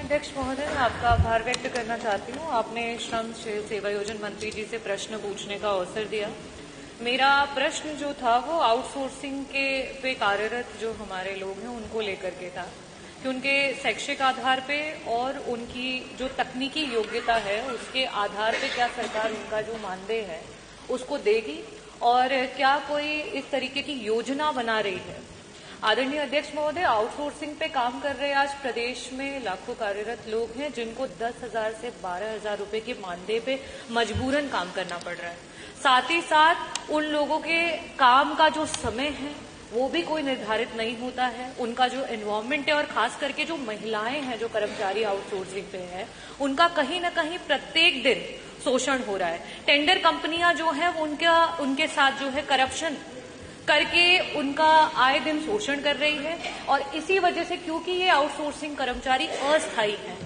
अध्यक्ष महोदय, मैं आपका आभार व्यक्त करना चाहती हूँ। आपने श्रम सेवायोजन मंत्री जी से प्रश्न पूछने का अवसर दिया। मेरा प्रश्न जो था वो आउटसोर्सिंग के पे कार्यरत जो हमारे लोग हैं उनको लेकर के था कि उनके शैक्षिक आधार पे और उनकी जो तकनीकी योग्यता है उसके आधार पे क्या सरकार उनका जो मानदेय है उसको देगी और क्या कोई इस तरीके की योजना बना रही है। आदरणीय अध्यक्ष महोदय, आउटसोर्सिंग पे काम कर रहे आज प्रदेश में लाखों कार्यरत लोग हैं जिनको 10,000 से 12,000 रुपए के मानदेय पे मजबूरन काम करना पड़ रहा है। साथ ही साथ उन लोगों के काम का जो समय है वो भी कोई निर्धारित नहीं होता है। उनका जो एनवायरमेंट है और खास करके जो महिलाएं हैं जो कर्मचारी आउटसोर्सिंग पे है उनका कहीं न कहीं प्रत्येक दिन शोषण हो रहा है। टेंडर कंपनियां जो है उनके साथ जो है करप्शन करके उनका आए दिन शोषण कर रही है और इसी वजह से क्योंकि ये आउटसोर्सिंग कर्मचारी अस्थायी हैं,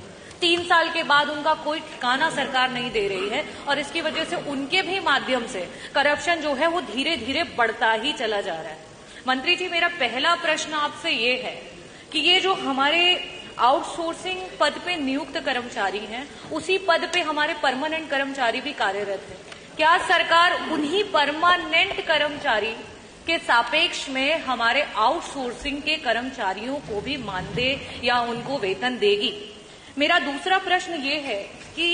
3 साल के बाद उनका कोई ठिकाना सरकार नहीं दे रही है और इसकी वजह से उनके भी माध्यम से करप्शन जो है वो धीरे धीरे बढ़ता ही चला जा रहा है। मंत्री जी, मेरा पहला प्रश्न आपसे ये है कि ये जो हमारे आउटसोर्सिंग पद पे नियुक्त कर्मचारी हैं उसी पद पे हमारे परमानेंट कर्मचारी भी कार्यरत हैं। क्या सरकार उन्हीं परमानेंट कर्मचारी के सापेक्ष में हमारे आउटसोर्सिंग के कर्मचारियों को भी मानदेय या उनको वेतन देगी? मेरा दूसरा प्रश्न ये है कि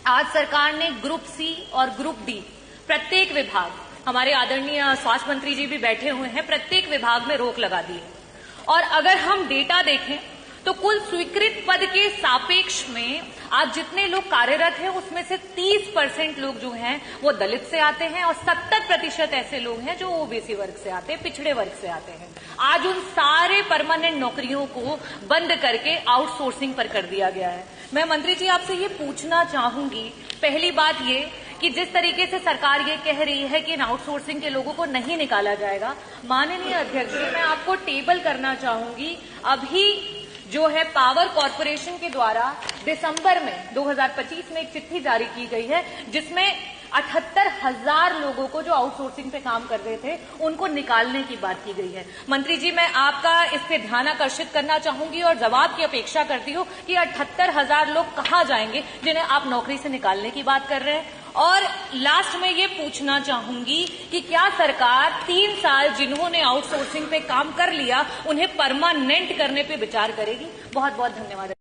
आज सरकार ने ग्रुप सी और ग्रुप डी प्रत्येक विभाग, हमारे आदरणीय स्वास्थ्य मंत्री जी भी बैठे हुए हैं, प्रत्येक विभाग में रोक लगा दी है और अगर हम डेटा देखें तो कुल स्वीकृत पद के सापेक्ष में आज जितने लोग कार्यरत हैं उसमें से 30% लोग जो हैं वो दलित से आते हैं और 70% ऐसे लोग हैं जो ओबीसी वर्ग से आते हैं, पिछड़े वर्ग से आते हैं। आज उन सारे परमानेंट नौकरियों को बंद करके आउटसोर्सिंग पर कर दिया गया है। मैं मंत्री जी आपसे ये पूछना चाहूंगी, पहली बात ये कि जिस तरीके से सरकार ये कह रही है कि इन आउटसोर्सिंग के लोगों को नहीं निकाला जाएगा, माननीय अध्यक्ष जी मैं आपको टेबल करना चाहूंगी। अभी जो है पावर कॉर्पोरेशन के द्वारा दिसंबर में 2025 में एक चिट्ठी जारी की गई है जिसमें 78,000 लोगों को जो आउटसोर्सिंग पे काम कर रहे थे उनको निकालने की बात की गई है। मंत्री जी, मैं आपका इस पे ध्यान आकर्षित करना चाहूंगी और जवाब की अपेक्षा करती हूँ कि 78,000 लोग कहाँ जाएंगे जिन्हें आप नौकरी से निकालने की बात कर रहे हैं। और लास्ट में ये पूछना चाहूंगी कि क्या सरकार 3 साल जिन्होंने आउटसोर्सिंग पे काम कर लिया उन्हें परमानेंट करने पे विचार करेगी? बहुत बहुत धन्यवाद।